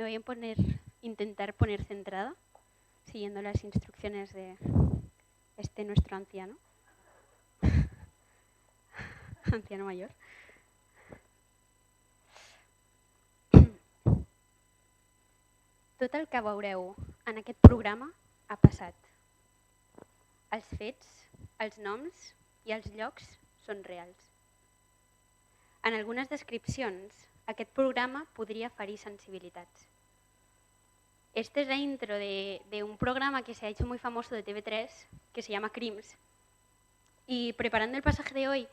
Me voy a intentar poner centrada, siguiendo las instrucciones de nuestro anciano. Anciano mayor. Tot el que veureu en aquest programa ha passat. Els fets, els noms i els llocs són reals. En algunes descripcions, aquest programa podría ferir sensibilitats. Esta es la intro de un programa que se ha hecho muy famoso de TV3, que se llama Crims. Y preparando el pasaje de hoy,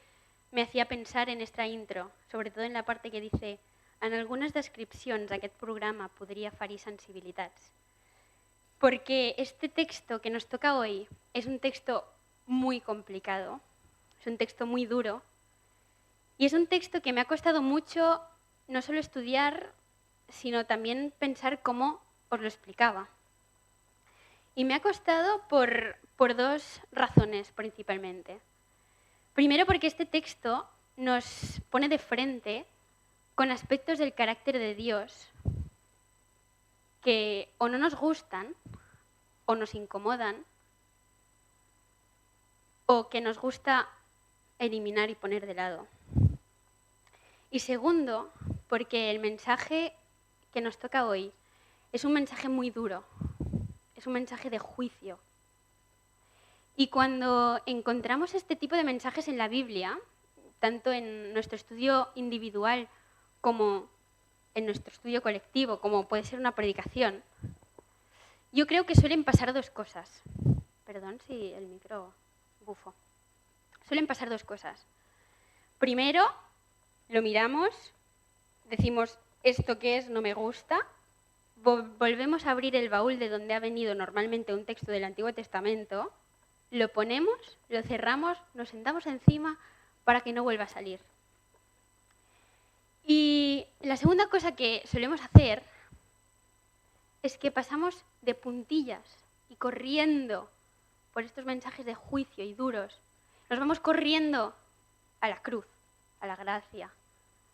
me hacía pensar en esta intro, sobre todo en la parte que dice en algunes descripcions aquest programa podria ferir sensibilitats. Porque este texto que nos toca hoy es un texto muy complicado, es un texto muy duro y es un texto que me ha costado mucho no solo estudiar, sino también pensar cómo os lo explicaba. Y me ha costado por dos razones principalmente. Primero porque este texto nos pone de frente con aspectos del carácter de Dios que o no nos gustan o nos incomodan o que nos gusta eliminar y poner de lado. Y segundo, porque el mensaje que nos toca hoy es un mensaje muy duro, es un mensaje de juicio. Y cuando encontramos este tipo de mensajes en la Biblia, tanto en nuestro estudio individual como en nuestro estudio colectivo, como puede ser una predicación, yo creo que suelen pasar dos cosas. Perdón si el micro bufo. Suelen pasar dos cosas. Primero, lo miramos, decimos, ¿esto qué es? No me gusta. Volvemos a abrir el baúl de donde ha venido normalmente un texto del Antiguo Testamento, lo ponemos, lo cerramos, nos sentamos encima para que no vuelva a salir. Y la segunda cosa que solemos hacer es que pasamos de puntillas y corriendo por estos mensajes de juicio y duros. Nos vamos corriendo a la cruz, a la gracia,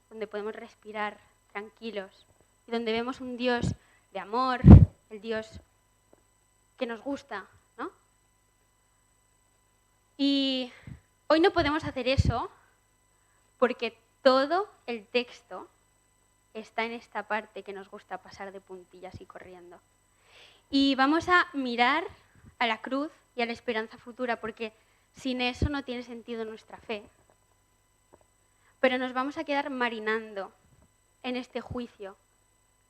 donde podemos respirar tranquilos y donde vemos un Dios de amor, el Dios que nos gusta, ¿no? Y hoy no podemos hacer eso porque todo el texto está en esta parte que nos gusta pasar de puntillas y corriendo. Y vamos a mirar a la cruz y a la esperanza futura, porque sin eso no tiene sentido nuestra fe. Pero nos vamos a quedar marinando en este juicio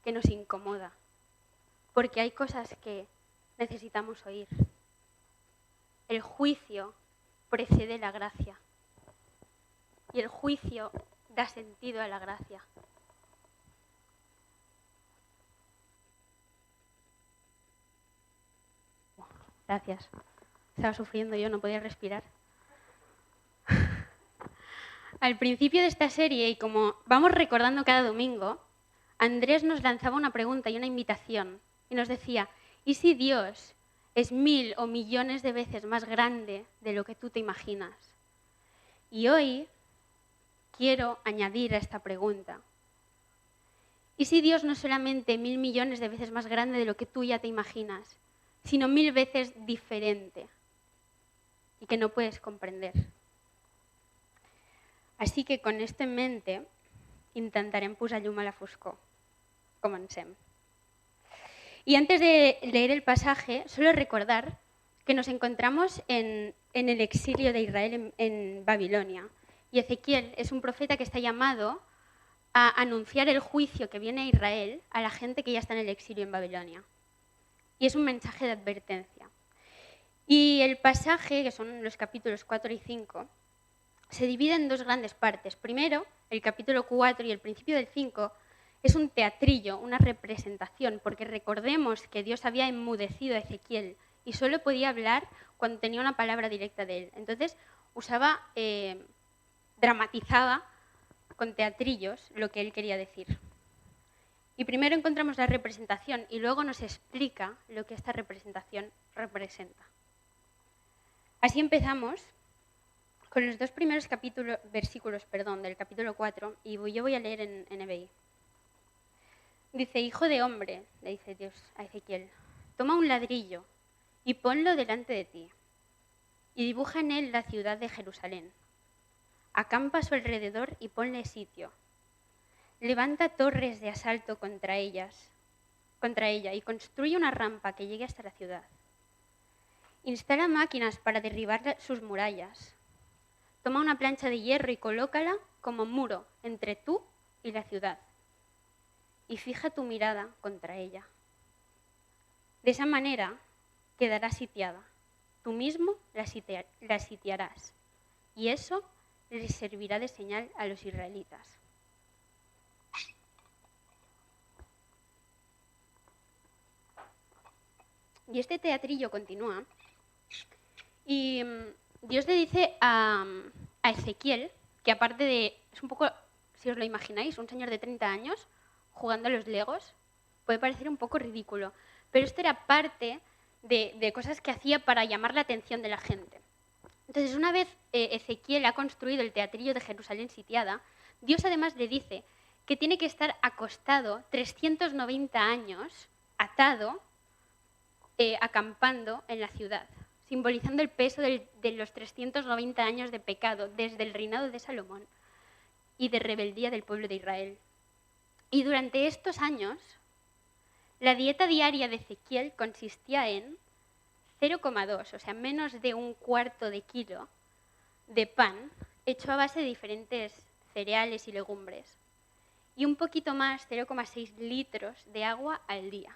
que nos incomoda, porque hay cosas que necesitamos oír. El juicio precede la gracia y el juicio da sentido a la gracia. Gracias. Estaba sufriendo yo, no podía respirar. Al principio de esta serie, y como vamos recordando cada domingo, Andrés nos lanzaba una pregunta y una invitación y nos decía, ¿y si Dios es 1000 o millones de veces más grande de lo que tú te imaginas? Y hoy quiero añadir a esta pregunta, ¿y si Dios no es solamente 1000 millones de veces más grande de lo que tú ya te imaginas, sino 1000 veces diferente y que no puedes comprender? Así que con esto en mente intentarem posar llum a la foscor. Comencem. Y antes de leer el pasaje, solo recordar que nos encontramos en el exilio de Israel en Babilonia. Y Ezequiel es un profeta que está llamado a anunciar el juicio que viene a Israel a la gente que ya está en el exilio en Babilonia. Y es un mensaje de advertencia. Y el pasaje, que son los capítulos 4 y 5, se divide en dos grandes partes. Primero, el capítulo 4 y el principio del 5 es un teatrillo, una representación, porque recordemos que Dios había enmudecido a Ezequiel y solo podía hablar cuando tenía una palabra directa de él. Entonces, dramatizaba con teatrillos lo que él quería decir. Y primero encontramos la representación y luego nos explica lo que esta representación representa. Así empezamos con los dos primeros versículos del capítulo 4, y yo voy a leer en NBI. Dice, hijo de hombre, le dice Dios a Ezequiel, toma un ladrillo y ponlo delante de ti y dibuja en él la ciudad de Jerusalén. Acampa a su alrededor y ponle sitio. Levanta torres de asalto contra ella y construye una rampa que llegue hasta la ciudad. Instala máquinas para derribar sus murallas. Toma una plancha de hierro y colócala como muro entre tú y la ciudad. Y fija tu mirada contra ella. De esa manera quedará sitiada. Tú mismo la sitiarás. Y eso les servirá de señal a los israelitas. Y este teatrillo continúa. Y Dios le dice a Ezequiel, que aparte de, es un poco, si os lo imagináis, un señor de 30 años jugando a los legos, puede parecer un poco ridículo, pero esto era parte de cosas que hacía para llamar la atención de la gente. Entonces, una vez Ezequiel ha construido el teatrillo de Jerusalén sitiada, Dios además le dice que tiene que estar acostado 390 años, atado, acampando en la ciudad, simbolizando el peso de los 390 años de pecado desde el reinado de Salomón y de rebeldía del pueblo de Israel. Y durante estos años, la dieta diaria de Ezequiel consistía en 0,2, o sea, menos de un cuarto de kilo de pan hecho a base de diferentes cereales y legumbres, y un poquito más, 0,6 litros de agua al día.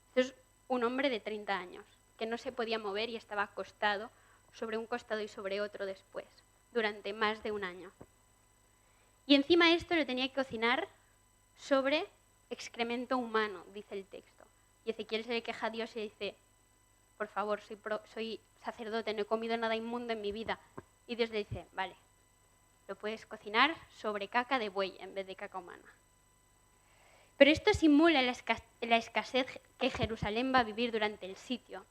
Esto es un hombre de 30 años, que no se podía mover y estaba acostado sobre un costado y sobre otro después, durante más de un año. Y encima esto lo tenía que cocinar sobre excremento humano, dice el texto. Y Ezequiel se le queja a Dios y dice, por favor, soy sacerdote, no he comido nada inmundo en mi vida. Y Dios le dice, vale, lo puedes cocinar sobre caca de buey en vez de caca humana. Pero esto simula la escasez que Jerusalén va a vivir durante el sitio.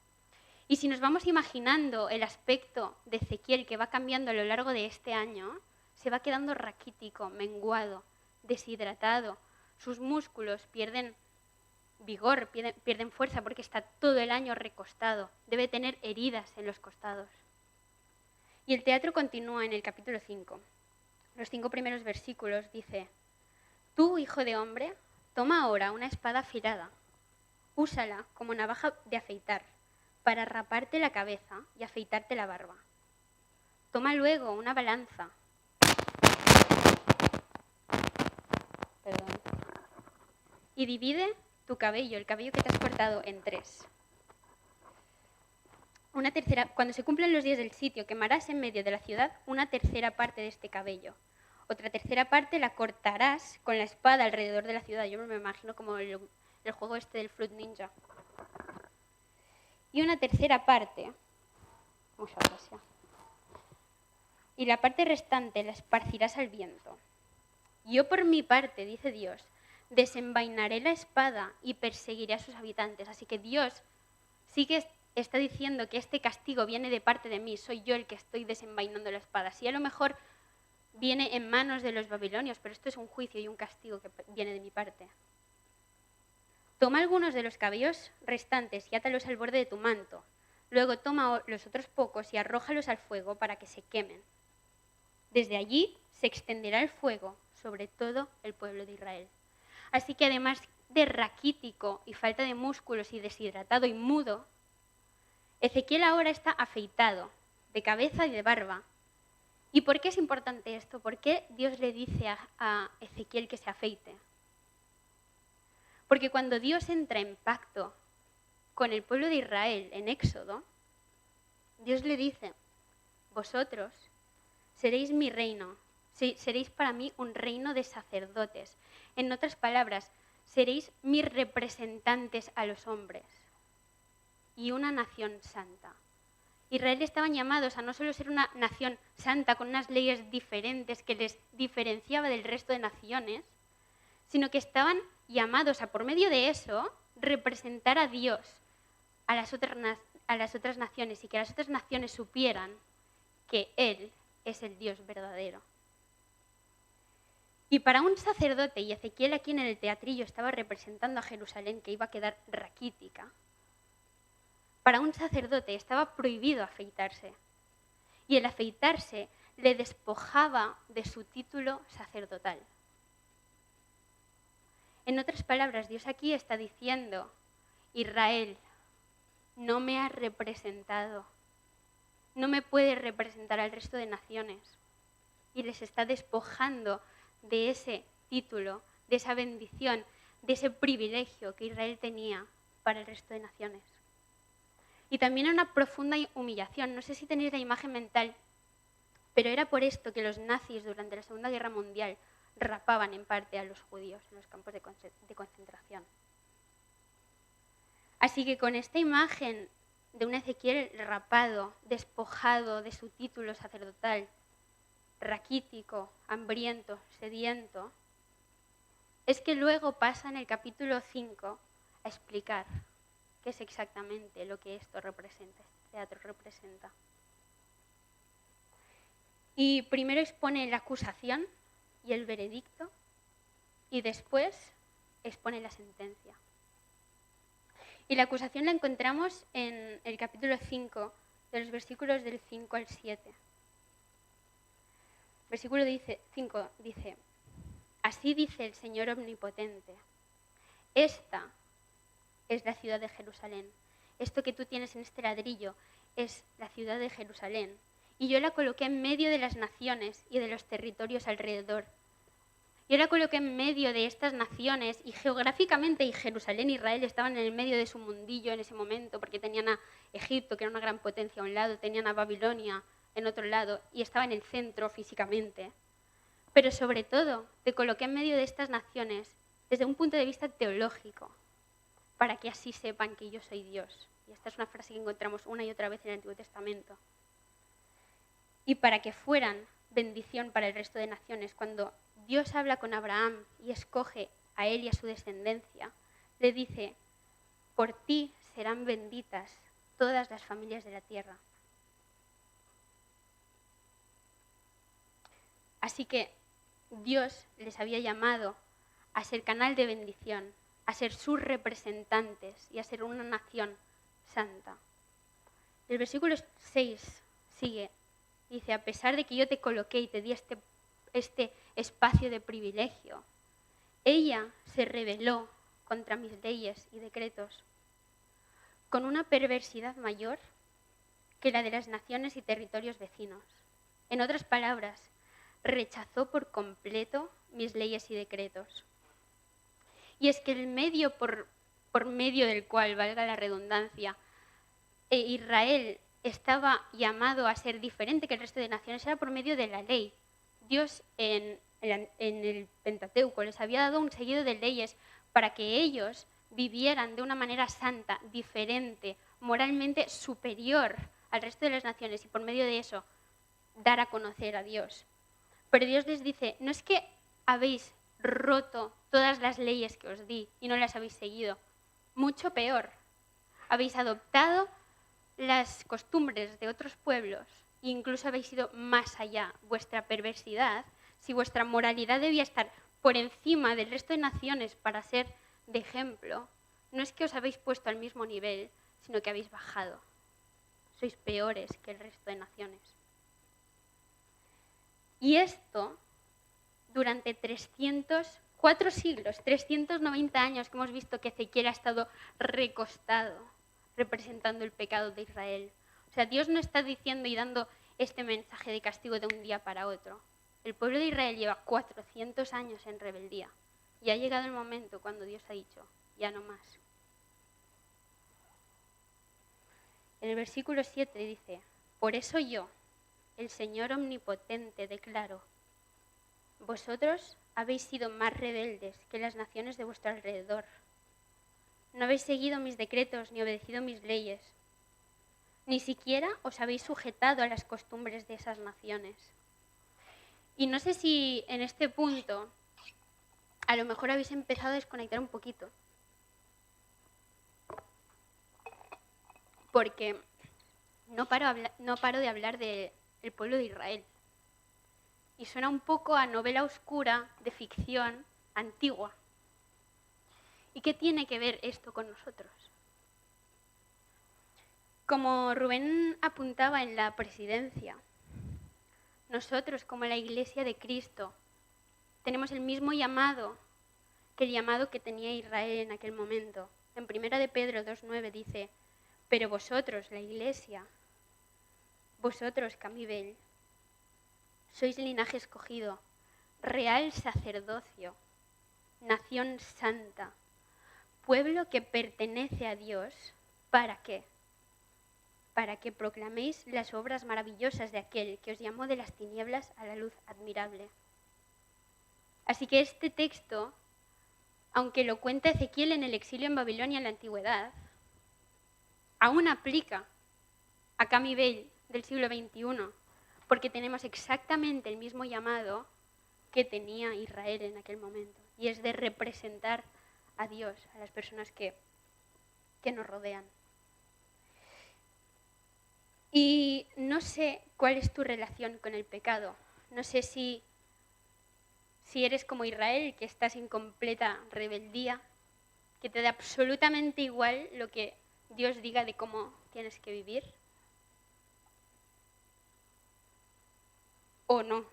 Y si nos vamos imaginando el aspecto de Ezequiel que va cambiando a lo largo de este año, se va quedando raquítico, menguado, deshidratado. Sus músculos pierden vigor, pierden fuerza porque está todo el año recostado. Debe tener heridas en los costados. Y el teatro continúa en el capítulo 5. Los 5 primeros versículos dice, tú, hijo de hombre, toma ahora una espada afilada, úsala como navaja de afeitar para raparte la cabeza y afeitarte la barba. Toma luego una balanza. Y divide tu cabello, el cabello que te has cortado, en 3. Una tercera, cuando se cumplan los días del sitio, quemarás en medio de la ciudad una tercera parte de este cabello. Otra tercera parte la cortarás con la espada alrededor de la ciudad. Yo me imagino como el juego este del Fruit Ninja. Y una tercera parte, muchas gracias. Y la parte restante la esparcirás al viento. Yo por mi parte, dice Dios, desenvainaré la espada y perseguiré a sus habitantes. Así que Dios sí que está diciendo que este castigo viene de parte de mí. Soy yo el que estoy desenvainando la espada. Sí, a lo mejor viene en manos de los babilonios, pero esto es un juicio y un castigo que viene de mi parte. Toma algunos de los cabellos restantes y átalos al borde de tu manto. Luego toma los otros pocos y arrójalos al fuego para que se quemen. Desde allí se extenderá el fuego sobre todo el pueblo de Israel. Así que además de raquítico y falta de músculos y deshidratado y mudo, Ezequiel ahora está afeitado, de cabeza y de barba. ¿Y por qué es importante esto? ¿Por qué Dios le dice a Ezequiel que se afeite? Porque cuando Dios entra en pacto con el pueblo de Israel en Éxodo, Dios le dice, vosotros seréis mi reino, seréis para mí un reino de sacerdotes. En otras palabras, seréis mis representantes a los hombres y una nación santa. Israel estaban llamados a no solo ser una nación santa con unas leyes diferentes que les diferenciaba del resto de naciones, sino que estaban llamados a, por medio de eso, representar a Dios a las otras naciones y que las otras naciones supieran que Él es el Dios verdadero. Y para un sacerdote, y Ezequiel aquí en el teatrillo estaba representando a Jerusalén, que iba a quedar raquítica, para un sacerdote estaba prohibido afeitarse. Y el afeitarse le despojaba de su título sacerdotal. En otras palabras, Dios aquí está diciendo: Israel, no me has representado, no me puedes representar al resto de naciones. Y les está despojando de ese título, de esa bendición, de ese privilegio que Israel tenía para el resto de naciones. Y también una profunda humillación. No sé si tenéis la imagen mental, pero era por esto que los nazis durante la Segunda Guerra Mundial rapaban en parte a los judíos en los campos de concentración. Así que con esta imagen de un Ezequiel rapado, despojado de su título sacerdotal, raquítico, hambriento, sediento, es que luego pasa en el capítulo 5 a explicar qué es exactamente lo que esto representa, este teatro representa. Y primero expone la acusación y el veredicto, y después expone la sentencia. Y la acusación la encontramos en el capítulo 5, de los versículos del 5 al 7. Versículo 5 dice: Así dice el Señor Omnipotente, esta es la ciudad de Jerusalén. Esto que tú tienes en este ladrillo es la ciudad de Jerusalén. Y yo la coloqué en medio de las naciones y de los territorios alrededor. Yo la coloqué en medio de estas naciones, y geográficamente y Jerusalén e Israel estaban en el medio de su mundillo en ese momento, porque tenían a Egipto, que era una gran potencia a un lado, tenían a Babilonia en otro lado, y estaba en el centro físicamente. Pero sobre todo, te coloqué en medio de estas naciones desde un punto de vista teológico, para que así sepan que yo soy Dios. Y esta es una frase que encontramos una y otra vez en el Antiguo Testamento. Y para que fueran bendición para el resto de naciones. Cuando Dios habla con Abraham y escoge a él y a su descendencia, le dice: por ti serán benditas todas las familias de la tierra. Así que Dios les había llamado a ser canal de bendición, a ser sus representantes y a ser una nación santa. El versículo 6 sigue. Dice: a pesar de que yo te coloqué y te di este espacio de privilegio, ella se rebeló contra mis leyes y decretos con una perversidad mayor que la de las naciones y territorios vecinos. En otras palabras, rechazó por completo mis leyes y decretos. Y es que el medio por medio del cual, valga la redundancia, Israel estaba llamado a ser diferente que el resto de naciones era por medio de la ley. Dios en el Pentateuco les había dado un seguido de leyes para que ellos vivieran de una manera santa, diferente, moralmente superior al resto de las naciones, y por medio de eso dar a conocer a Dios. Pero Dios les dice: no es que habéis roto todas las leyes que os di y no las habéis seguido, mucho peor, habéis adoptado las costumbres de otros pueblos e incluso habéis ido más allá. Vuestra perversidad, si vuestra moralidad debía estar por encima del resto de naciones para ser de ejemplo, no es que os habéis puesto al mismo nivel, sino que habéis bajado. Sois peores que el resto de naciones. Y esto durante 4 siglos, 390 años que hemos visto que Ezequiel ha estado recostado representando el pecado de Israel. O sea, Dios no está diciendo y dando este mensaje de castigo de un día para otro. El pueblo de Israel lleva 400 años en rebeldía y ha llegado el momento cuando Dios ha dicho: ya no más. En el versículo 7 dice: por eso yo, el Señor Omnipotente, declaro: vosotros habéis sido más rebeldes que las naciones de vuestro alrededor. No habéis seguido mis decretos ni obedecido mis leyes. Ni siquiera os habéis sujetado a las costumbres de esas naciones. Y no sé si en este punto a lo mejor habéis empezado a desconectar un poquito. Porque no paro de hablar del pueblo de Israel. y suena un poco a novela oscura de ficción antigua. ¿Y qué tiene que ver esto con nosotros? Como Rubén apuntaba en la presidencia, nosotros como la Iglesia de Cristo tenemos el mismo llamado que el llamado que tenía Israel en aquel momento. En 1 de Pedro 2:9 dice: pero vosotros, la Iglesia, vosotros, Camibel, sois linaje escogido, real sacerdocio, nación santa, pueblo que pertenece a Dios. ¿Para qué? Para que proclaméis las obras maravillosas de aquel que os llamó de las tinieblas a la luz admirable. Así que este texto, aunque lo cuenta Ezequiel en el exilio en Babilonia en la antigüedad, aún aplica a Camibel del siglo XXI, porque tenemos exactamente el mismo llamado que tenía Israel en aquel momento, y es de representar a Dios, a las personas que nos rodean. Y no sé cuál es tu relación con el pecado. No sé si eres como Israel, que estás en completa rebeldía, que te da absolutamente igual lo que Dios diga de cómo tienes que vivir, o no.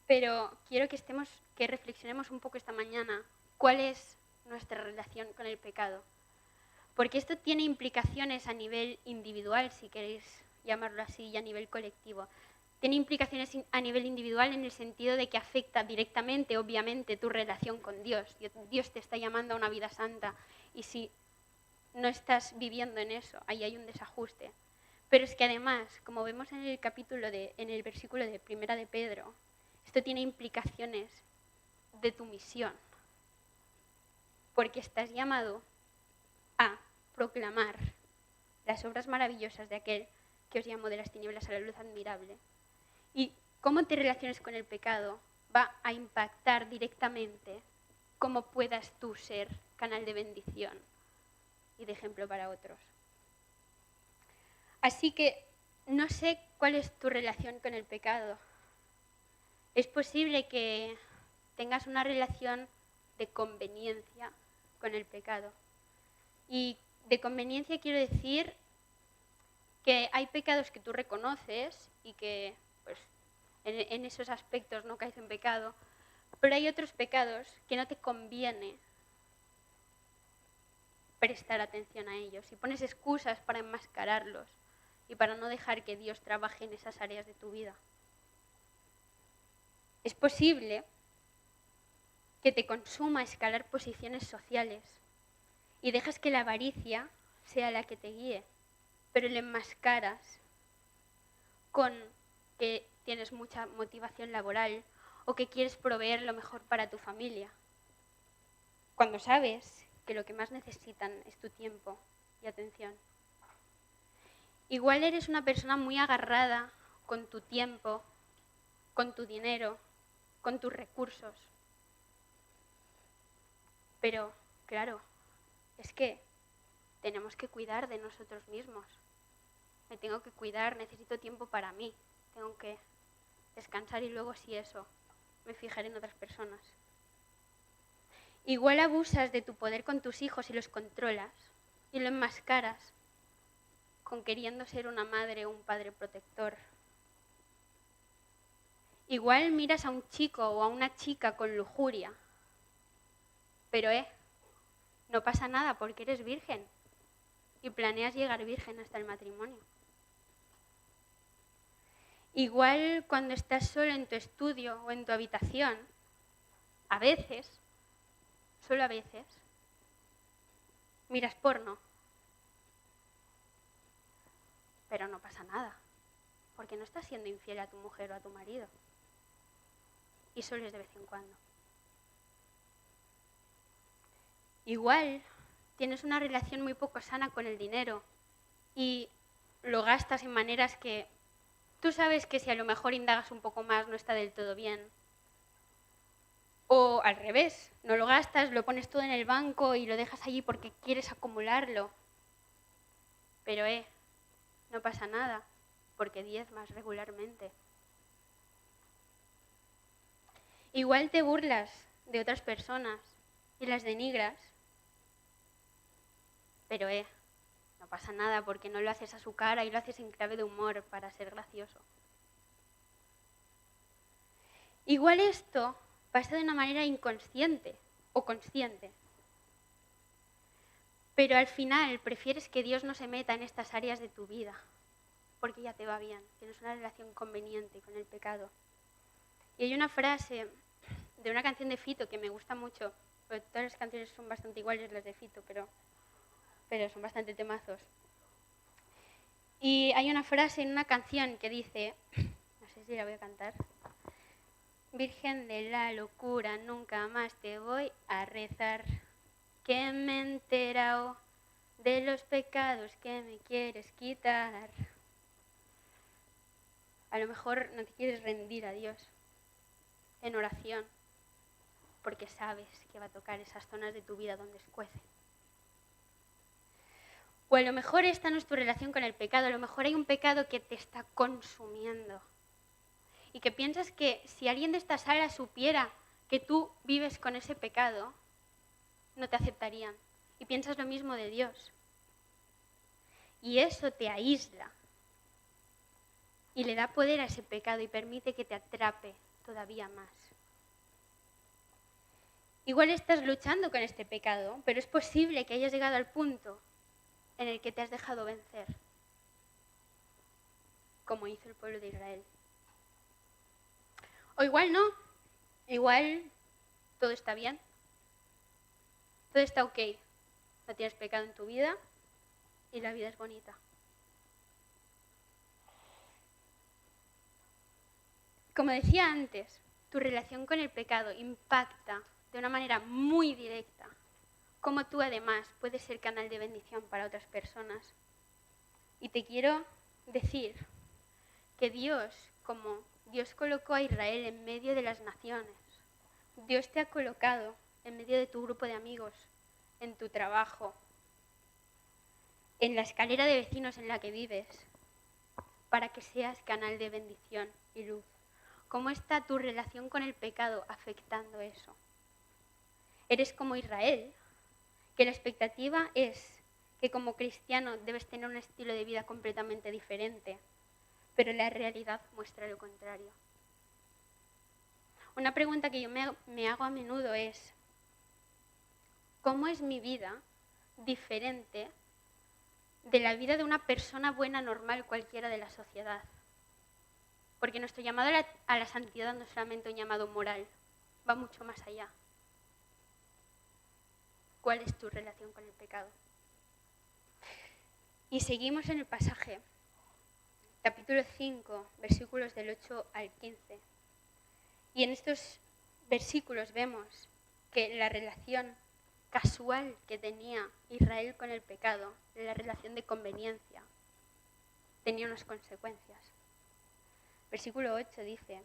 Pero quiero que reflexionemos un poco esta mañana cuál es nuestra relación con el pecado. Porque esto tiene implicaciones a nivel individual, si queréis llamarlo así, y a nivel colectivo. Tiene implicaciones a nivel individual en el sentido de que afecta directamente, obviamente, tu relación con Dios. Dios te está llamando a una vida santa y si no estás viviendo en eso, ahí hay un desajuste. Pero es que además, como vemos en el versículo de 1 de Pedro, esto tiene implicaciones de tu misión. Porque estás llamado a proclamar las obras maravillosas de aquel que os llamó de las tinieblas a la luz admirable. Y cómo te relaciones con el pecado va a impactar directamente cómo puedas tú ser canal de bendición y de ejemplo para otros. Así que no sé cuál es tu relación con el pecado. Es posible que tengas una relación de conveniencia con el pecado. Y de conveniencia quiero decir que hay pecados que tú reconoces y que pues, en esos aspectos no caes en pecado, pero hay otros pecados que no te conviene prestar atención a ellos y pones excusas para enmascararlos y para no dejar que Dios trabaje en esas áreas de tu vida. Es posible que te consuma escalar posiciones sociales y dejas que la avaricia sea la que te guíe, pero le enmascaras con que tienes mucha motivación laboral o que quieres proveer lo mejor para tu familia, cuando sabes que lo que más necesitan es tu tiempo y atención. Igual eres una persona muy agarrada con tu tiempo, con tu dinero, con tus recursos. Pero, claro, es que tenemos que cuidar de nosotros mismos. Me tengo que cuidar, necesito tiempo para mí. Tengo que descansar y luego si eso, me fijaré en otras personas. Igual abusas de tu poder con tus hijos y los controlas y lo enmascaras con queriendo ser una madre o un padre protector. Igual miras a un chico o a una chica con lujuria, pero no pasa nada porque eres virgen y planeas llegar virgen hasta el matrimonio. Igual cuando estás solo en tu estudio o en tu habitación, a veces, solo a veces, miras porno. Pero no pasa nada, porque no estás siendo infiel a tu mujer o a tu marido. Y solo es de vez en cuando. Igual tienes una relación muy poco sana con el dinero y lo gastas en maneras que tú sabes que si a lo mejor indagas un poco más no está del todo bien. O al revés, no lo gastas, lo pones todo en el banco y lo dejas allí porque quieres acumularlo. Pero no pasa nada, porque diezmas regularmente. Igual te burlas de otras personas y las denigras, pero no pasa nada porque no lo haces a su cara y lo haces en clave de humor para ser gracioso. Igual esto pasa de una manera inconsciente o consciente, pero al final prefieres que Dios no se meta en estas áreas de tu vida, porque ya te va bien, tienes una relación conveniente con el pecado. Y hay una frase de una canción de Fito que me gusta mucho, porque todas las canciones son bastante iguales las de Fito, pero son bastante temazos. Y hay una frase en una canción que dice, no sé si la voy a cantar, Virgen de la locura, nunca más te voy a rezar, que me he enterado de los pecados que me quieres quitar. A lo mejor no te quieres rendir a Dios en oración, porque sabes que va a tocar esas zonas de tu vida donde escuece. O a lo mejor esta no es tu relación con el pecado, a lo mejor hay un pecado que te está consumiendo. Y que piensas que si alguien de esta sala supiera que tú vives con ese pecado, no te aceptarían. Y piensas lo mismo de Dios. Y eso te aísla. Y le da poder a ese pecado y permite que te atrape todavía más. Igual estás luchando con este pecado, pero es posible que hayas llegado al punto en el que te has dejado vencer, como hizo el pueblo de Israel. O igual no, igual todo está bien, todo está ok, no tienes pecado en tu vida y la vida es bonita. Como decía antes, tu relación con el pecado impacta de una manera muy directa cómo tú además puedes ser canal de bendición para otras personas. Y te quiero decir que Dios, como Dios colocó a Israel en medio de las naciones, Dios te ha colocado en medio de tu grupo de amigos, en tu trabajo, en la escalera de vecinos en la que vives, para que seas canal de bendición y luz. ¿Cómo está tu relación con el pecado afectando eso? Eres como Israel, que la expectativa es que como cristiano debes tener un estilo de vida completamente diferente, pero la realidad muestra lo contrario. Una pregunta que yo me hago a menudo es, ¿cómo es mi vida diferente de la vida de una persona buena, normal, cualquiera de la sociedad? Porque nuestro llamado a la santidad no es solamente un llamado moral, va mucho más allá. ¿Cuál es tu relación con el pecado? Y seguimos en el pasaje, capítulo 5, versículos del 8 al 15. Y en estos versículos vemos que la relación casual que tenía Israel con el pecado, la relación de conveniencia, tenía unas consecuencias. Versículo 8 dice,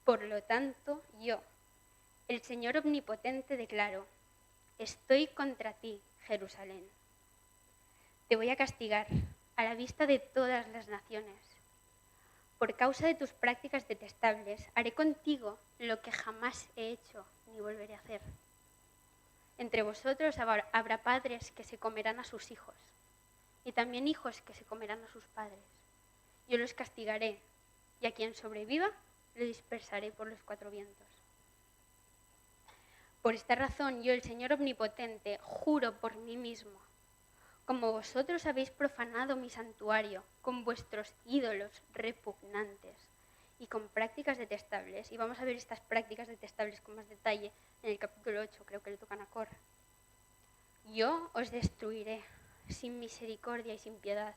por lo tanto yo, el Señor Omnipotente, declaro, estoy contra ti, Jerusalén. Te voy a castigar a la vista de todas las naciones. Por causa de tus prácticas detestables, haré contigo lo que jamás he hecho ni volveré a hacer. Entre vosotros habrá padres que se comerán a sus hijos, y también hijos que se comerán a sus padres. Yo los castigaré, y a quien sobreviva, le dispersaré por los 4 vientos. Por esta razón, yo, el Señor Omnipotente, juro por mí mismo, como vosotros habéis profanado mi santuario con vuestros ídolos repugnantes y con prácticas detestables, y vamos a ver estas prácticas detestables con más detalle en el capítulo 8, creo que le tocan a Cor, yo os destruiré sin misericordia y sin piedad.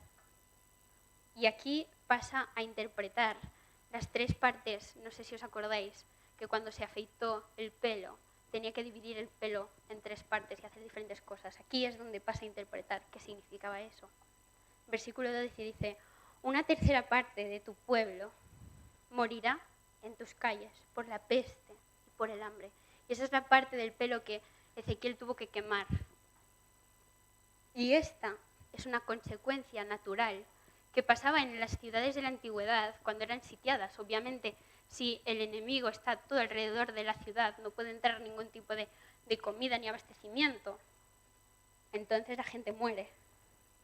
Y aquí pasa a interpretar las 3 partes, no sé si os acordáis, que cuando se afeitó el pelo, tenía que dividir el pelo en 3 partes y hacer diferentes cosas. Aquí es donde pasa a interpretar qué significaba eso. Versículo 12 dice, una tercera parte de tu pueblo morirá en tus calles por la peste y por el hambre. Y esa es la parte del pelo que Ezequiel tuvo que quemar. Y esta es una consecuencia natural que pasaba en las ciudades de la antigüedad cuando eran sitiadas. Obviamente, si el enemigo está todo alrededor de la ciudad, no puede entrar ningún tipo de comida ni abastecimiento. Entonces la gente muere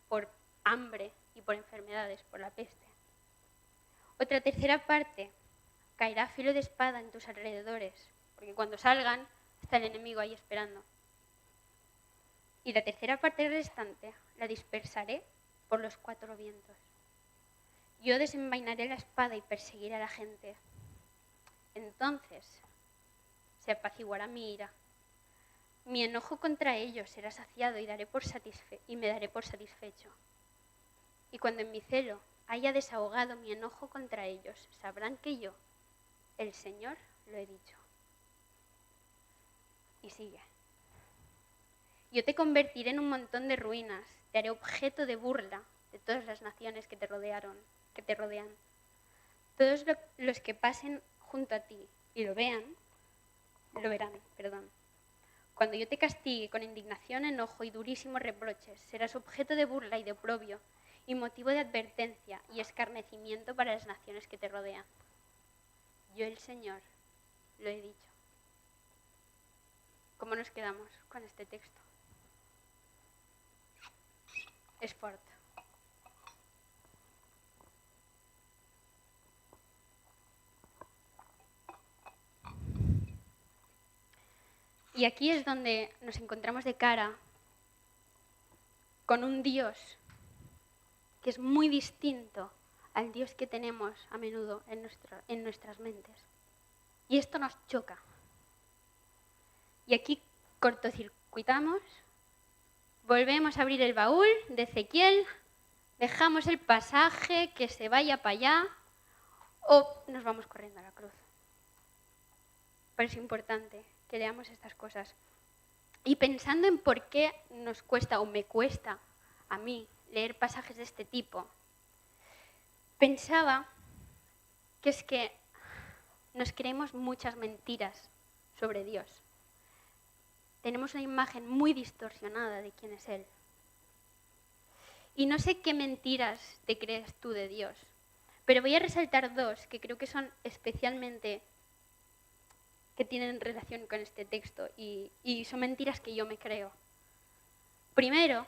por hambre y por enfermedades, por la peste. Otra tercera parte, caerá filo de espada en tus alrededores, porque cuando salgan está el enemigo ahí esperando. Y la tercera parte restante la dispersaré por los 4 vientos. Yo desenvainaré la espada y perseguiré a la gente. Entonces se apaciguará mi ira. Mi enojo contra ellos será saciado y me daré por satisfecho. Y cuando en mi celo haya desahogado mi enojo contra ellos, sabrán que yo, el Señor, lo he dicho. Y sigue. Yo te convertiré en un montón de ruinas, te haré objeto de burla de todas las naciones que te rodean. Todos los que pasen junto a ti y lo verán. Cuando yo te castigue con indignación, enojo y durísimos reproches, serás objeto de burla y de oprobio, y motivo de advertencia y escarnecimiento para las naciones que te rodean. Yo, el Señor, lo he dicho. ¿Cómo nos quedamos con este texto? Es fuerte. Y aquí es donde nos encontramos de cara con un Dios que es muy distinto al Dios que tenemos a menudo en nuestras mentes. Y esto nos choca. Y aquí cortocircuitamos, volvemos a abrir el baúl de Ezequiel, dejamos el pasaje que se vaya para allá o nos vamos corriendo a la cruz. Pero es importante que leamos estas cosas. Y pensando en por qué nos cuesta o me cuesta a mí leer pasajes de este tipo, pensaba que es que nos creemos muchas mentiras sobre Dios. Tenemos una imagen muy distorsionada de quién es Él. Y no sé qué mentiras te crees tú de Dios, pero voy a resaltar 2 que creo que son especialmente que tienen relación con este texto y son mentiras que yo me creo. Primero,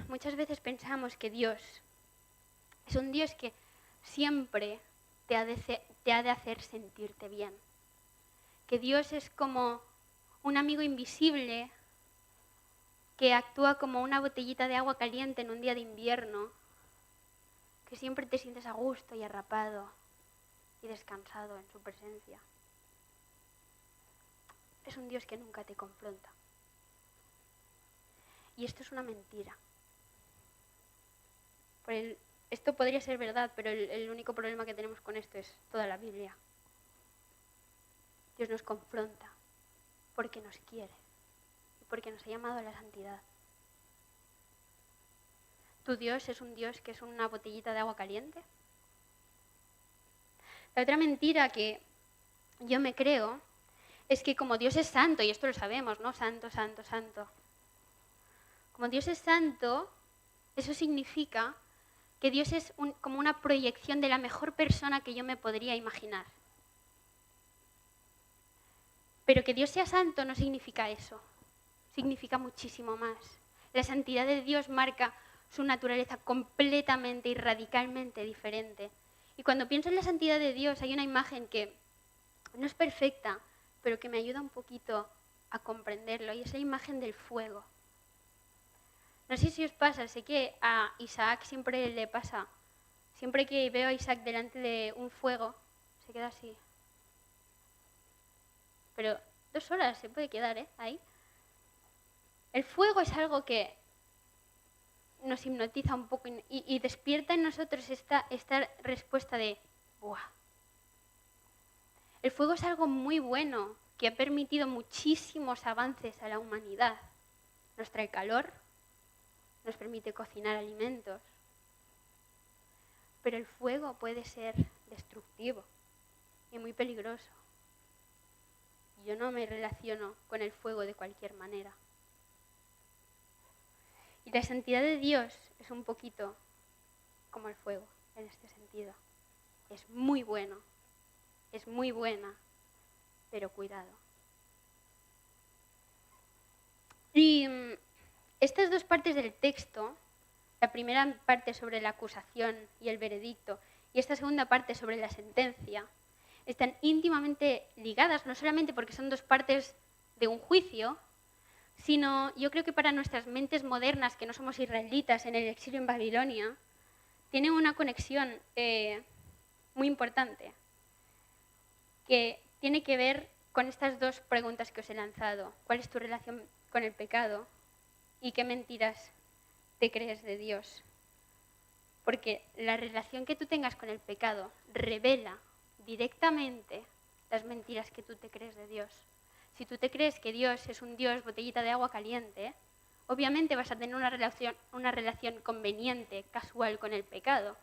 muchas veces pensamos que Dios es un Dios que siempre te ha de hacer sentirte bien. Que Dios es como un amigo invisible que actúa como una botellita de agua caliente en un día de invierno, que siempre te sientes a gusto y arrapado y descansado en su presencia. Es un Dios que nunca te confronta. Y esto es una mentira. Esto podría ser verdad, pero el único problema que tenemos con esto es toda la Biblia. Dios nos confronta porque nos quiere y porque nos ha llamado a la santidad. ¿Tu Dios es un Dios que es una botellita de agua caliente? La otra mentira que yo me creo es que como Dios es santo, y esto lo sabemos, ¿no? Santo, santo, santo. Como Dios es santo, eso significa que Dios es como una proyección de la mejor persona que yo me podría imaginar. Pero que Dios sea santo no significa eso. Significa muchísimo más. La santidad de Dios marca su naturaleza completamente y radicalmente diferente. Y cuando pienso en la santidad de Dios hay una imagen que no es perfecta, pero que me ayuda un poquito a comprenderlo, y es la imagen del fuego. No sé si os pasa, sé que a Isaac siempre le pasa. Siempre que veo a Isaac delante de un fuego, se queda así. Pero 2 horas se puede quedar, ahí. El fuego es algo que nos hipnotiza un poco y despierta en nosotros esta respuesta de ¡buah! El fuego es algo muy bueno que ha permitido muchísimos avances a la humanidad. Nos trae calor, nos permite cocinar alimentos. Pero el fuego puede ser destructivo y muy peligroso. Yo no me relaciono con el fuego de cualquier manera. Y la santidad de Dios es un poquito como el fuego. en este sentido. Es muy bueno, es muy buena, pero cuidado. Y estas dos partes del texto, la primera parte sobre la acusación y el veredicto, y esta segunda parte sobre la sentencia, están íntimamente ligadas, no solamente porque son dos partes de un juicio, sino yo creo que para nuestras mentes modernas, que no somos israelitas en el exilio en Babilonia, tienen una conexión muy importante, que tiene que ver con estas dos preguntas que os he lanzado. ¿Cuál es tu relación con el pecado? ¿Y qué mentiras te crees de Dios? Porque la relación que tú tengas con el pecado revela directamente las mentiras que tú te crees de Dios. Si tú te crees que Dios es un Dios botellita de agua caliente, obviamente vas a tener una relación conveniente, casual con el pecado,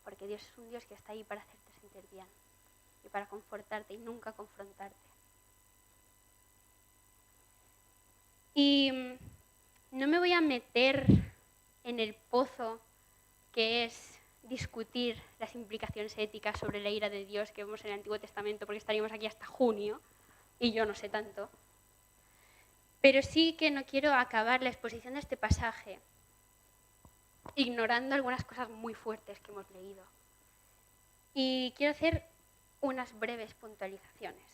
porque Dios es un Dios que está ahí para hacerte sentir bien y para confortarte y nunca confrontarte. Y no me voy a meter en el pozo que es discutir las implicaciones éticas sobre la ira de Dios que vemos en el Antiguo Testamento, porque estaríamos aquí hasta junio, y yo no sé tanto. Pero sí que no quiero acabar la exposición de este pasaje ignorando algunas cosas muy fuertes que hemos leído. Y quiero hacer unas breves puntualizaciones.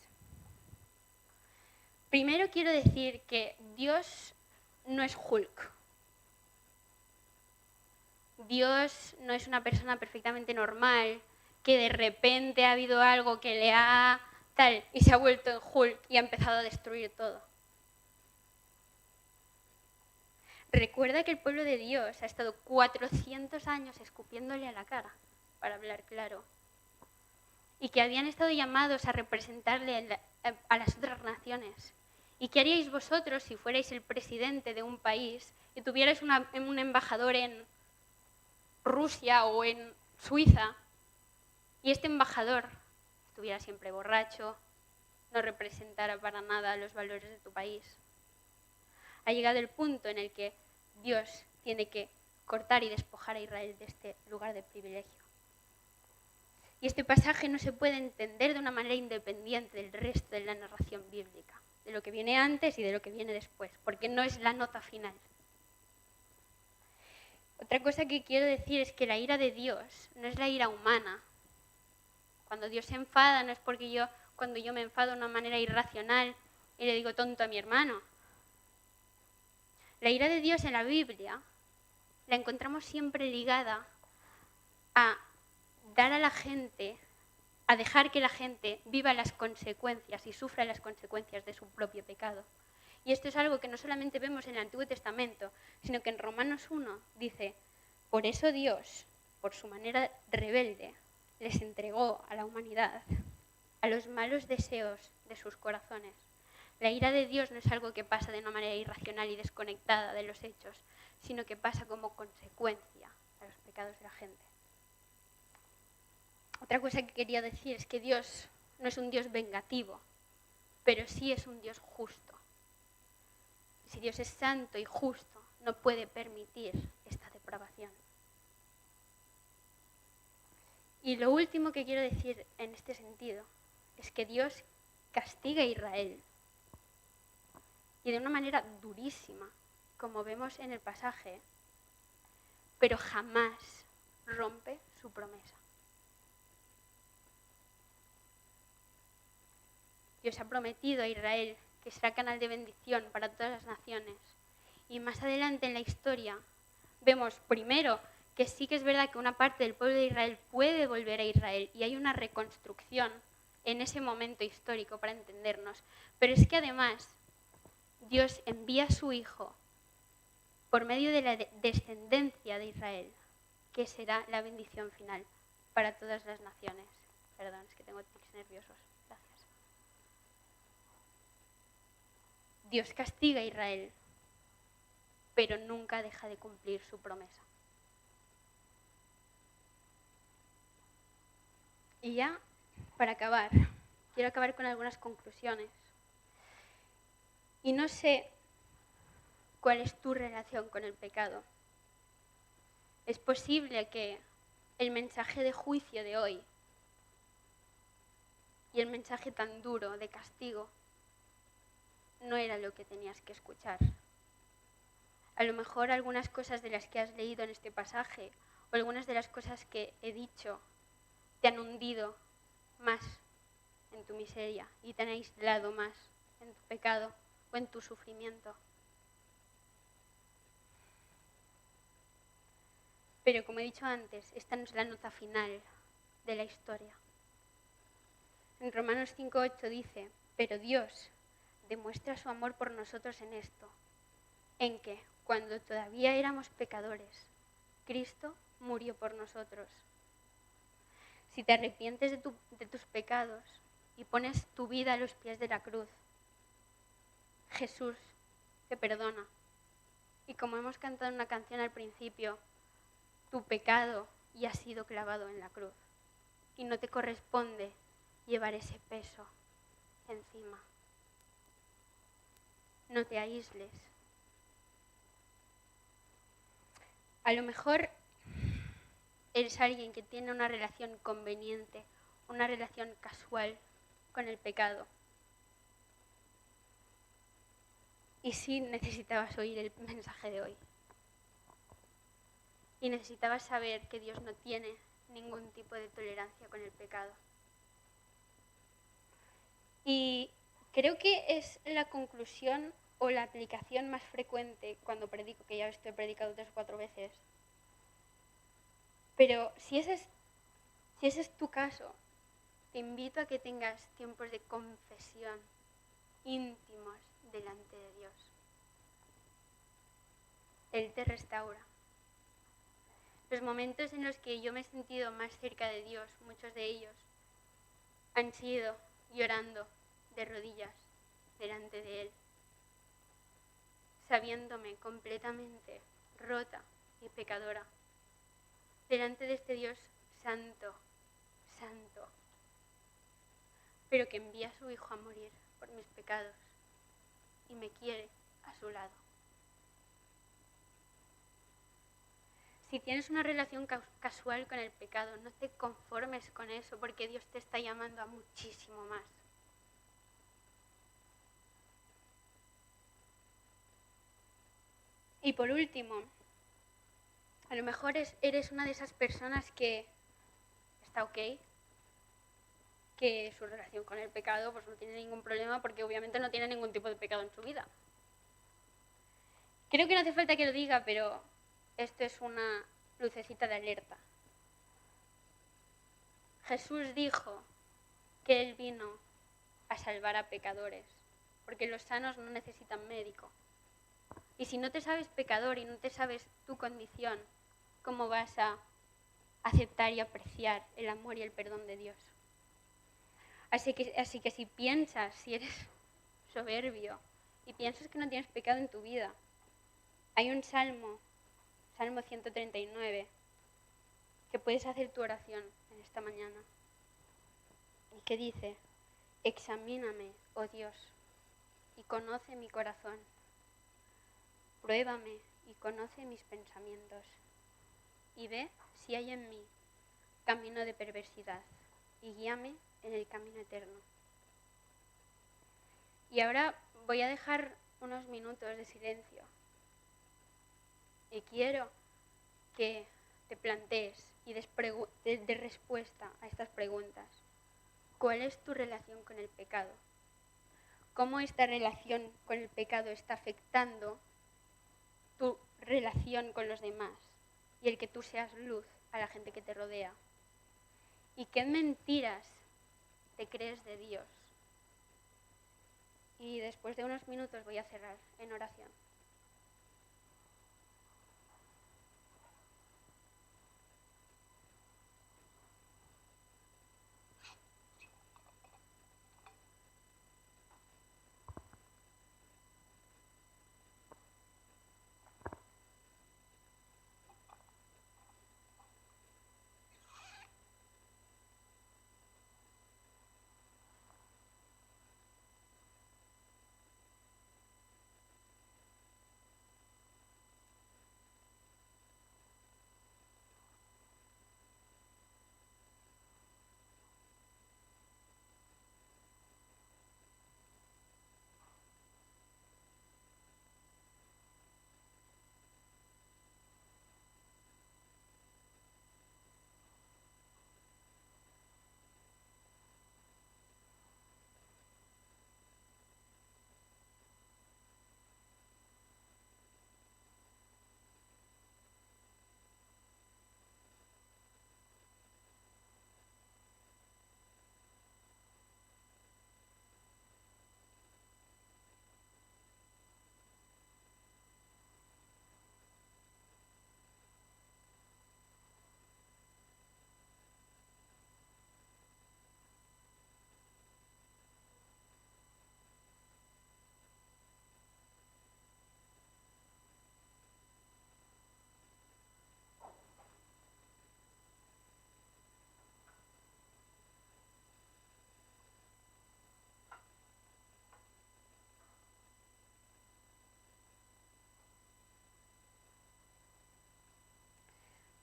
Primero quiero decir que Dios no es Hulk. Dios no es una persona perfectamente normal, que de repente ha habido algo que le ha tal y se ha vuelto en Hulk y ha empezado a destruir todo. Recuerda que el pueblo de Dios ha estado 400 años escupiéndole a la cara, para hablar claro, y que habían estado llamados a representarle a las otras naciones. ¿Y qué haríais vosotros si fuerais el presidente de un país y tuvierais un embajador en Rusia o en Suiza y este embajador estuviera siempre borracho, no representara para nada los valores de tu país? Ha llegado el punto en el que Dios tiene que cortar y despojar a Israel de este lugar de privilegio. Y este pasaje no se puede entender de una manera independiente del resto de la narración bíblica, de lo que viene antes y de lo que viene después, porque no es la nota final. Otra cosa que quiero decir es que la ira de Dios no es la ira humana. Cuando Dios se enfada no es porque cuando yo me enfado de una manera irracional y le digo tonto a mi hermano. La ira de Dios en la Biblia la encontramos siempre ligada a dar a la gente, a dejar que la gente viva las consecuencias y sufra las consecuencias de su propio pecado. Y esto es algo que no solamente vemos en el Antiguo Testamento, sino que en Romanos 1 dice, por eso Dios, por su manera rebelde, les entregó a la humanidad a los malos deseos de sus corazones. La ira de Dios no es algo que pasa de una manera irracional y desconectada de los hechos, sino que pasa como consecuencia a los pecados de la gente. Otra cosa que quería decir es que Dios no es un Dios vengativo, pero sí es un Dios justo. Si Dios es santo y justo, no puede permitir esta depravación. Y lo último que quiero decir en este sentido es que Dios castiga a Israel y de una manera durísima, como vemos en el pasaje, pero jamás rompe su promesa. Dios ha prometido a Israel que será canal de bendición para todas las naciones. Y más adelante en la historia vemos primero que sí que es verdad que una parte del pueblo de Israel puede volver a Israel y hay una reconstrucción en ese momento histórico para entendernos. Pero es que además Dios envía a su Hijo por medio de la descendencia de Israel, que será la bendición final para todas las naciones. Perdón, es que tengo tics nerviosos. Gracias. Dios castiga a Israel, pero nunca deja de cumplir su promesa. Y ya, para acabar, quiero acabar con algunas conclusiones. Y no sé cuál es tu relación con el pecado. Es posible que el mensaje de juicio de hoy y el mensaje tan duro de castigo no era lo que tenías que escuchar. A lo mejor algunas cosas de las que has leído en este pasaje o algunas de las cosas que he dicho te han hundido más en tu miseria y te han aislado más en tu pecado o en tu sufrimiento. Pero como he dicho antes, esta no es la nota final de la historia. En Romanos 5:8 dice, pero Dios demuestra su amor por nosotros en esto, en que, cuando todavía éramos pecadores, Cristo murió por nosotros. Si te arrepientes de tus pecados y pones tu vida a los pies de la cruz, Jesús te perdona. Y como hemos cantado en una canción al principio, tu pecado ya ha sido clavado en la cruz y no te corresponde llevar ese peso encima. No te aísles. A lo mejor eres alguien que tiene una relación conveniente, una relación casual con el pecado. Y sí necesitabas oír el mensaje de hoy. Y necesitabas saber que Dios no tiene ningún tipo de tolerancia con el pecado. Y creo que es la conclusión o la aplicación más frecuente cuando predico, que ya esto he predicado 3 o 4 veces. Pero si ese es tu caso, te invito a que tengas tiempos de confesión íntimos delante de Dios. Él te restaura. Los momentos en los que yo me he sentido más cerca de Dios, muchos de ellos, han sido llorando de rodillas delante de Él, sabiéndome completamente rota y pecadora, delante de este Dios santo, santo, pero que envía a su Hijo a morir por mis pecados y me quiere a su lado. Si tienes una relación casual con el pecado, no te conformes con eso, porque Dios te está llamando a muchísimo más. Y por último, a lo mejor eres una de esas personas que está ok, que su relación con el pecado pues no tiene ningún problema, porque obviamente no tiene ningún tipo de pecado en su vida. Creo que no hace falta que lo diga, pero esto es una lucecita de alerta. Jesús dijo que Él vino a salvar a pecadores, porque los sanos no necesitan médico. Y si no te sabes pecador y no te sabes tu condición, ¿cómo vas a aceptar y apreciar el amor y el perdón de Dios? Así que si piensas, si eres soberbio y piensas que no tienes pecado en tu vida, hay un Salmo 139, que puedes hacer tu oración en esta mañana y que dice, examíname, oh Dios, y conoce mi corazón. Pruébame y conoce mis pensamientos y ve si hay en mí camino de perversidad y guíame en el camino eterno. Y ahora voy a dejar unos minutos de silencio y quiero que te plantees y des respuesta a estas preguntas. ¿Cuál es tu relación con el pecado? ¿Cómo esta relación con el pecado está afectando tu relación con los demás y el que tú seas luz a la gente que te rodea? ¿Y qué mentiras te crees de Dios? Y después de unos minutos voy a cerrar en oración.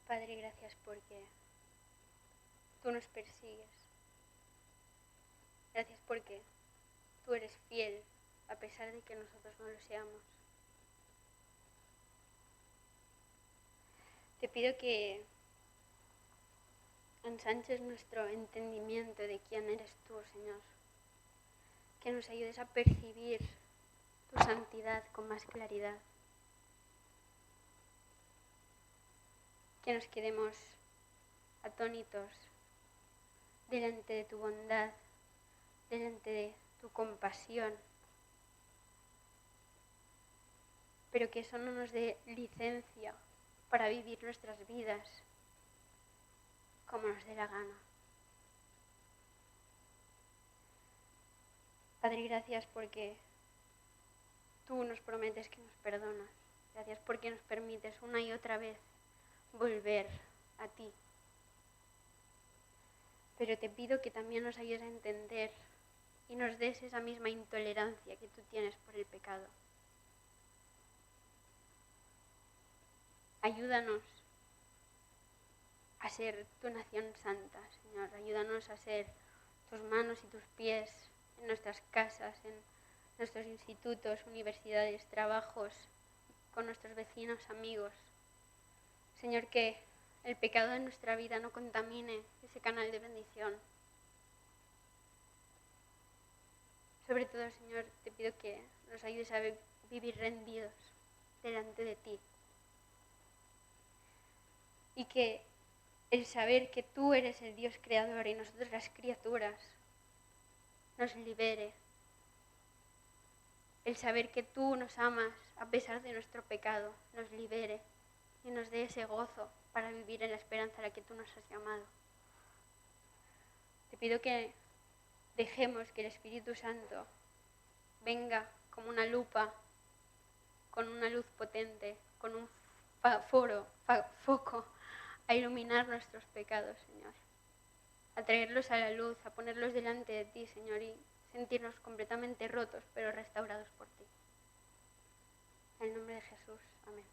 Padre, gracias porque tú nos persigues. Gracias porque tú eres fiel a pesar de que nosotros no lo seamos. Te pido que ensanches nuestro entendimiento de quién eres tú, Señor. Que nos ayudes a percibir tu santidad con más claridad. Que nos quedemos atónitos delante de tu bondad, delante de tu compasión. Pero que eso no nos dé licencia para vivir nuestras vidas como nos dé la gana. Padre, gracias porque tú nos prometes que nos perdonas. Gracias porque nos permites una y otra vez volver a ti. Pero te pido que también nos ayudes a entender y nos des esa misma intolerancia que tú tienes por el pecado. Ayúdanos a ser tu nación santa, Señor. Ayúdanos a ser tus manos y tus pies en nuestras casas, en nuestros institutos, universidades, trabajos, con nuestros vecinos, amigos. Señor, que el pecado de nuestra vida no contamine ese canal de bendición. Sobre todo, Señor, te pido que nos ayudes a vivir rendidos delante de ti. Y que el saber que tú eres el Dios creador y nosotros las criaturas nos libere. El saber que tú nos amas a pesar de nuestro pecado nos libere y nos dé ese gozo para vivir en la esperanza a la que tú nos has llamado. Te pido que dejemos que el Espíritu Santo venga como una lupa, con una luz potente, con un foco, a iluminar nuestros pecados, Señor. A traerlos a la luz, a ponerlos delante de ti, Señor, y sentirnos completamente rotos, pero restaurados por ti. En el nombre de Jesús. Amén.